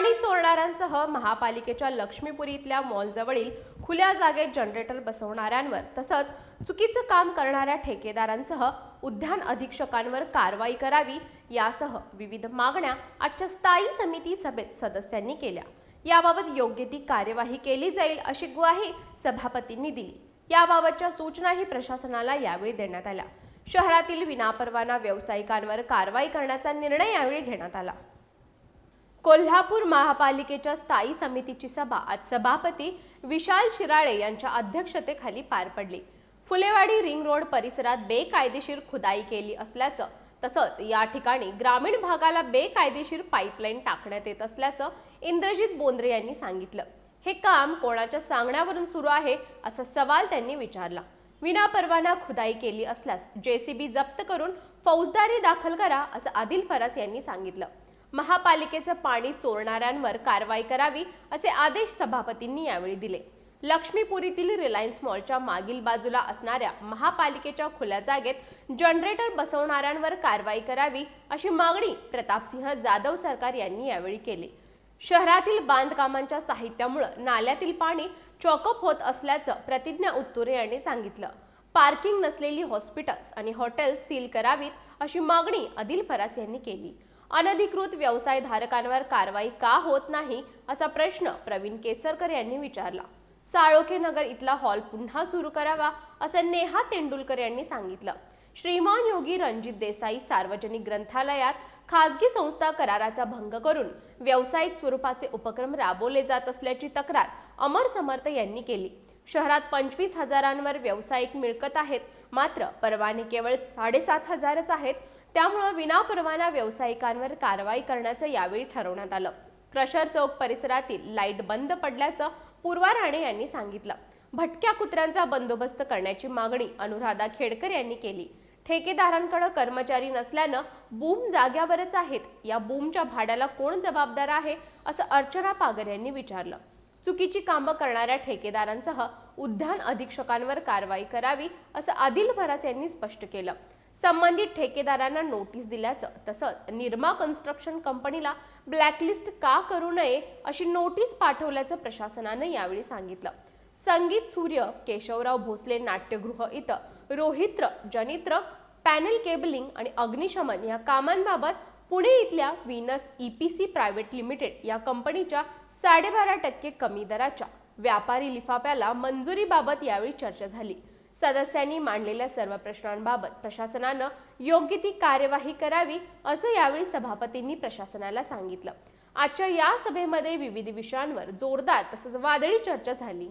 पाणी चोरणाऱ्यांसह महापालिकेच्या लक्ष्मीपुरीतल्या मॉलजवळील खुल्या जागेत जनरेटर बसवणाऱ्यांवर तसंच चुकीचं काम करणाऱ्या ठेकेदारांसह उद्यान अधीक्षकांवर कारवाई करावी यासह विविध मागण्या आजच्या स्थायी समिती सभेत सदस्यांनी केल्या। याबाबत योग्य ती कार्यवाही केली जाईल अशी ग्वाही सभापतींनी दिली। याबाबतच्या सूचनाही प्रशासनाला यावेळी देण्यात आल्या। शहरातील विनापरवाना व्यावसायिकांवर कारवाई करण्याचा निर्णय यावेळी घेण्यात आला। कोल्हापूर महापालिकेच्या स्थायी समितीची सभा आज सभापती विशाल शिराळे यांच्या अध्यक्षतेखाली पार पडली। फुलेवाडी रिंग रोड परिसरात बेकायदेशीर खुदाई केली असल्याचं तसंच या ठिकाणी ग्रामीण भागाला बेकायदेशीर पाईपलाईन टाकण्यात येत असल्याचं इंद्रजित बोंद्रे यांनी सांगितलं। हे काम कोणाच्या सांगण्यावरून सुरू आहे असा सवाल त्यांनी विचारला। विनापरवाना खुदाई केली असल्यास जेसीबी जप्त करून फौजदारी दाखल करा असं आदिल फराज यांनी सांगितलं। महापालिकेचं पाणी चोरणाऱ्यांवर कारवाई करावी असे आदेश सभापतींनी यावेळी दिले। लक्ष्मीपुरीतील रिलायन्स मॉलच्या मागील बाजूला असणाऱ्या महापालिकेच्या खुल्या जागेत जनरेटर बसवणाऱ्यांवर कारवाई करावी अशी मागणी प्रतापसिंह जाधव सरकार यांनी यावेळी केली। शहरातील बांधकामांच्या साहित्यामुळे नाल्यातील पाणी चॉकअप होत असल्याचं प्रतिज्ञा उत्तुरे यांनी सांगितलं। पार्किंग नसलेली हॉस्पिटल्स आणि हॉटेल्स सील करावीत अशी मागणी आदिल फराज यांनी केली। अनधिकृत व्यवसाय धारकांवर कारवाई का होत नाही असा प्रश्न प्रवीण केसरकर यांनी विचारला। साळोखे नगर इथला हॉल पुन्हा सुरू करावा असं नेहा तेंडुलकर यांनी सांगितलं। श्रीमान योगी रणजित देसाई सार्वजनिक ग्रंथालयात खासगी संस्था कराराचा भंग करून व्यावसायिक स्वरूपाचे उपक्रम राबवले जात असल्याची तक्रार अमर समर्थ यांनी केली। शहरात 25,000 व्यावसायिक मिळकत आहेत, मात्र परवाने केवळ 7,500च आहेत। त्यामुळे विनापरवाना व्यावसायिकांवर कारवाई करण्याचं यावेळी ठरवण्यात आलं। क्रशर चौक परिसरातील लाईट बंद पडल्याचं पूर्वा राणे यांनी सांगितलं। भटक्या कुत्र्यांचा बंदोबस्त करण्याची मागणी अनुराधा खेडकर यांनी केली। ठेकेदारांकडे कर्मचारी नसल्यानं बूम जाग्यावरच आहेत, या बूमच्या भाड्याला कोण जबाबदार आहे असं अर्चना पागर यांनी विचारलं। चुकीची कामं करणाऱ्या ठेकेदारांसह उद्यान अधीक्षकांवर कारवाई करावी असं आदिल फराज यांनी स्पष्ट केलं। संबंधित ठेकेदारांना नोटीस दिल्याचं तसंच निर्मा कन्स्ट्रक्शन कंपनीला ब्लॅकलिस्ट का करू नये अशी नोटीस पाठवल्याचं प्रशासनानं यावेळी सांगितलं। संगीत सूर्य केशवराव भोसले नाट्यगृह इथं रोहित्र जनित्र पॅनल केबलिंग आणि अग्निशमन या कामांबाबत पुणे इथल्या विनस ईपीसी प्रायव्हेट लिमिटेड या कंपनीच्या 12.5% कमी दराच्या व्यापारी लिफाफ्याला मंजुरीबाबत यावेळी चर्चा झाली। सदस्यांनी मांडलेल्या सर्व प्रश्नांबाबत प्रशासनानं योग्य ती कार्यवाही करावी असं यावेळी सभापतींनी प्रशासनाला सांगितलं। आजच्या या सभेमध्ये विविध विषयांवर जोरदार तसंच वादळी चर्चा झाली।